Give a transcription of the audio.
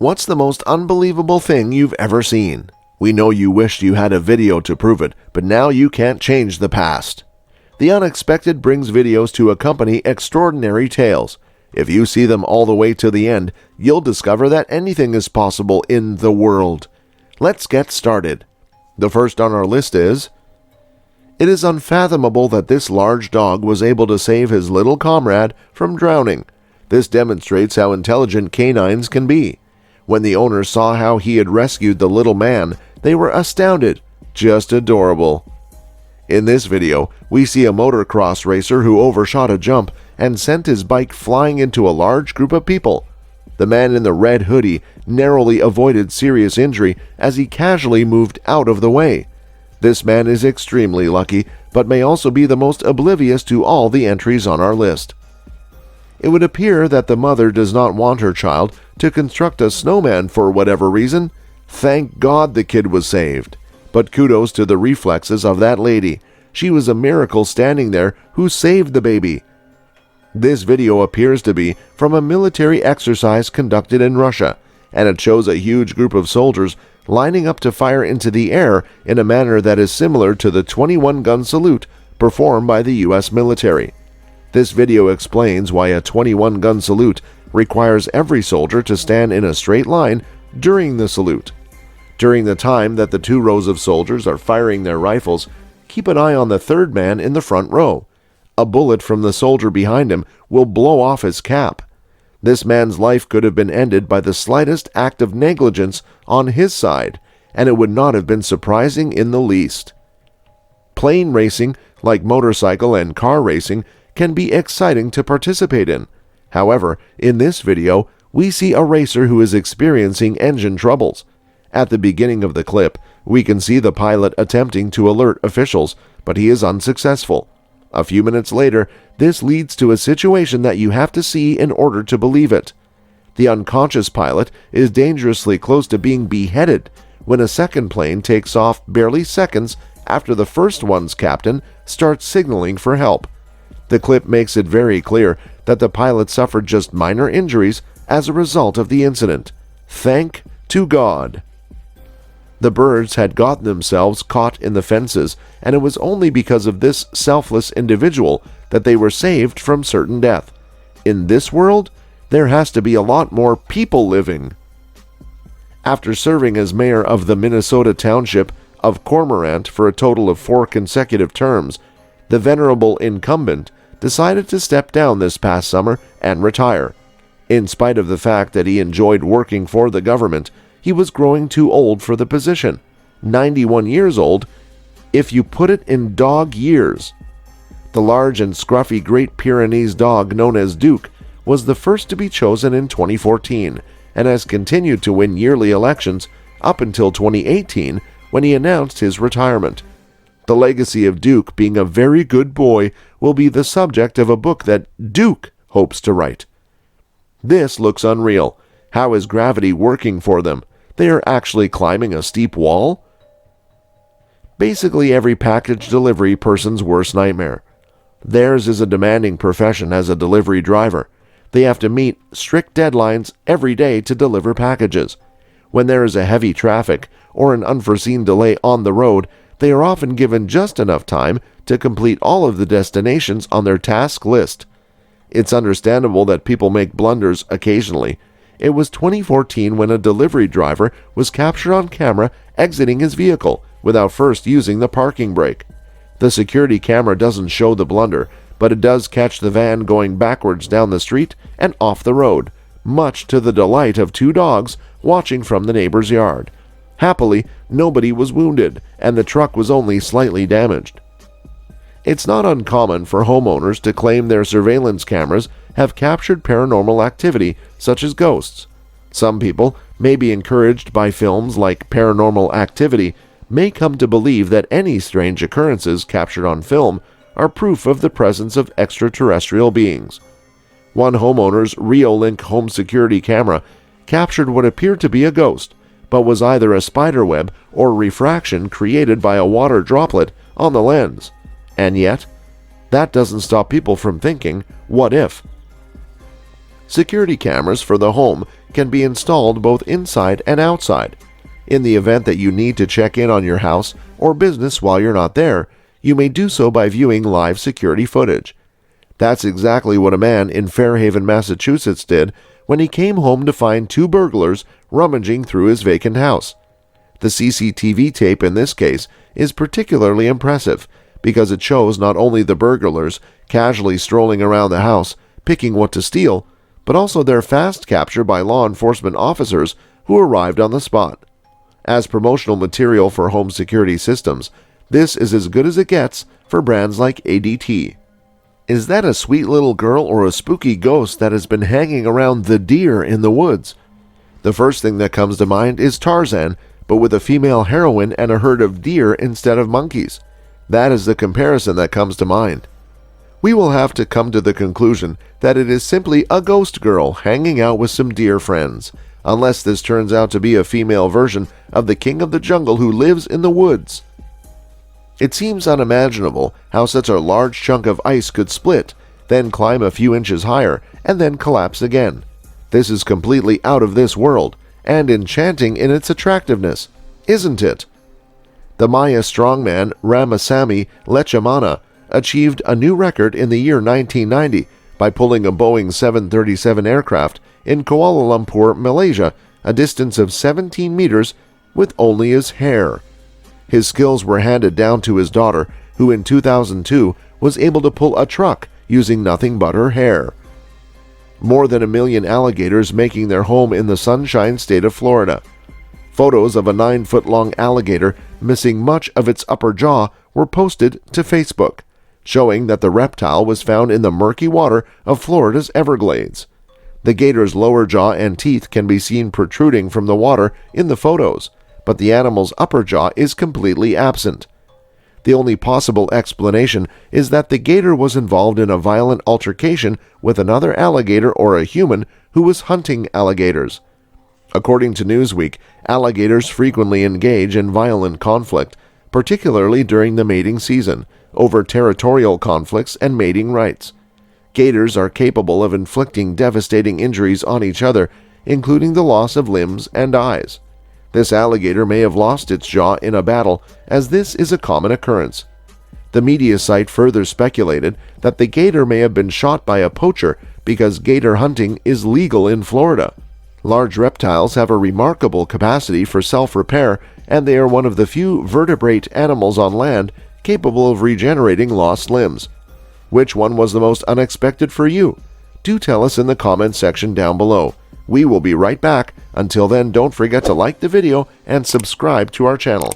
What's the most unbelievable thing you've ever seen? We know you wished you had a video to prove it, but now you can't change the past. The unexpected brings videos to accompany extraordinary tales. If you see them all the way to the end, you'll discover that anything is possible in the world. Let's get started. The first on our list is: it is unfathomable that this large dog was able to save his little comrade from drowning. This demonstrates how intelligent canines can be. When the owner saw how he had rescued the little man, they were astounded. Just adorable. In this video, we see a motocross racer who overshot a jump and sent his bike flying into a large group of people. The man in the red hoodie narrowly avoided serious injury as he casually moved out of the way. This man is extremely lucky, but may also be the most oblivious to all the entries on our list. It would appear that the mother does not want her child to construct a snowman for whatever reason. Thank God the kid was saved. But kudos to the reflexes of that lady. She was a miracle standing there who saved the baby. This video appears to be from a military exercise conducted in Russia, and it shows a huge group of soldiers lining up to fire into the air in a manner that is similar to the 21-gun salute performed by the U.S. military. This video explains why a 21-gun salute requires every soldier to stand in a straight line during the salute. During the time that the two rows of soldiers are firing their rifles, keep an eye on the third man in the front row. A bullet from the soldier behind him will blow off his cap. This man's life could have been ended by the slightest act of negligence on his side, and it would not have been surprising in the least. Plane racing, like motorcycle and car racing, can be exciting to participate in. However, in this video, we see a racer who is experiencing engine troubles. At the beginning of the clip, we can see the pilot attempting to alert officials, but he is unsuccessful. A few minutes later, this leads to a situation that you have to see in order to believe it. The unconscious pilot is dangerously close to being beheaded when a second plane takes off barely seconds after the first one's captain starts signaling for help. The clip makes it very clear that the pilot suffered just minor injuries as a result of the incident. Thank to God. The birds had gotten themselves caught in the fences, and it was only because of this selfless individual that they were saved from certain death. In this world, there has to be a lot more people living. After serving as mayor of the Minnesota township of Cormorant for a total of 4 consecutive terms, the venerable incumbent decided to step down this past summer and retire. In spite of the fact that he enjoyed working for the government, he was growing too old for the position. 91 years old, if you put it in dog years. The large and scruffy Great Pyrenees dog known as Duke was the first to be chosen in 2014 and has continued to win yearly elections up until 2018 when he announced his retirement. The legacy of Duke being a very good boy will be the subject of a book that Duke hopes to write. This looks unreal. How is gravity working for them? They are actually climbing a steep wall? Basically every package delivery person's worst nightmare. Theirs is a demanding profession as a delivery driver. They have to meet strict deadlines every day to deliver packages. When there is a heavy traffic or an unforeseen delay on the road, they are often given just enough time to complete all of the destinations on their task list. It's understandable that people make blunders occasionally. It was 2014 when a delivery driver was captured on camera exiting his vehicle without first using the parking brake. The security camera doesn't show the blunder, but it does catch the van going backwards down the street and off the road, much to the delight of 2 dogs watching from the neighbor's yard. Happily, nobody was wounded, and the truck was only slightly damaged. It's not uncommon for homeowners to claim their surveillance cameras have captured paranormal activity, such as ghosts. Some people, may be encouraged by films like Paranormal Activity, may come to believe that any strange occurrences captured on film are proof of the presence of extraterrestrial beings. One homeowner's Reolink home security camera captured what appeared to be a ghost, but was either a spiderweb or refraction created by a water droplet on the lens. And yet, that doesn't stop people from thinking, what if? Security cameras for the home can be installed both inside and outside. In the event that you need to check in on your house or business while you're not there, you may do so by viewing live security footage. That's exactly what a man in Fairhaven, Massachusetts did when he came home to find two burglars rummaging through his vacant house. The CCTV tape in this case is particularly impressive because it shows not only the burglars casually strolling around the house, picking what to steal, but also their fast capture by law enforcement officers who arrived on the spot. As promotional material for home security systems, this is as good as it gets for brands like ADT. Is that a sweet little girl or a spooky ghost that has been hanging around the deer in the woods? The first thing that comes to mind is Tarzan, but with a female heroine and a herd of deer instead of monkeys. That is the comparison that comes to mind. We will have to come to the conclusion that it is simply a ghost girl hanging out with some deer friends, unless this turns out to be a female version of the king of the jungle who lives in the woods. It seems unimaginable how such a large chunk of ice could split, then climb a few inches higher, and then collapse again. This is completely out of this world, and enchanting in its attractiveness, isn't it? The Maya strongman Ramasamy Lechamana achieved a new record in the year 1990 by pulling a Boeing 737 aircraft in Kuala Lumpur, Malaysia, a distance of 17 meters with only his hair. His skills were handed down to his daughter, who in 2002 was able to pull a truck using nothing but her hair. More than 1 million alligators making their home in the Sunshine State of Florida. Photos of a 9-foot-long alligator missing much of its upper jaw were posted to Facebook, showing that the reptile was found in the murky water of Florida's Everglades. The gator's lower jaw and teeth can be seen protruding from the water in the photos, but the animal's upper jaw is completely absent. The only possible explanation is that the gator was involved in a violent altercation with another alligator or a human who was hunting alligators. According to Newsweek, alligators frequently engage in violent conflict, particularly during the mating season, over territorial conflicts and mating rights. Gators are capable of inflicting devastating injuries on each other, including the loss of limbs and eyes. This alligator may have lost its jaw in a battle, as this is a common occurrence. The media site further speculated that the gator may have been shot by a poacher because gator hunting is legal in Florida. Large reptiles have a remarkable capacity for self-repair, and they are one of the few vertebrate animals on land capable of regenerating lost limbs. Which one was the most unexpected for you? Do tell us in the comments section down below. We will be right back. Until then, don't forget to like the video and subscribe to our channel.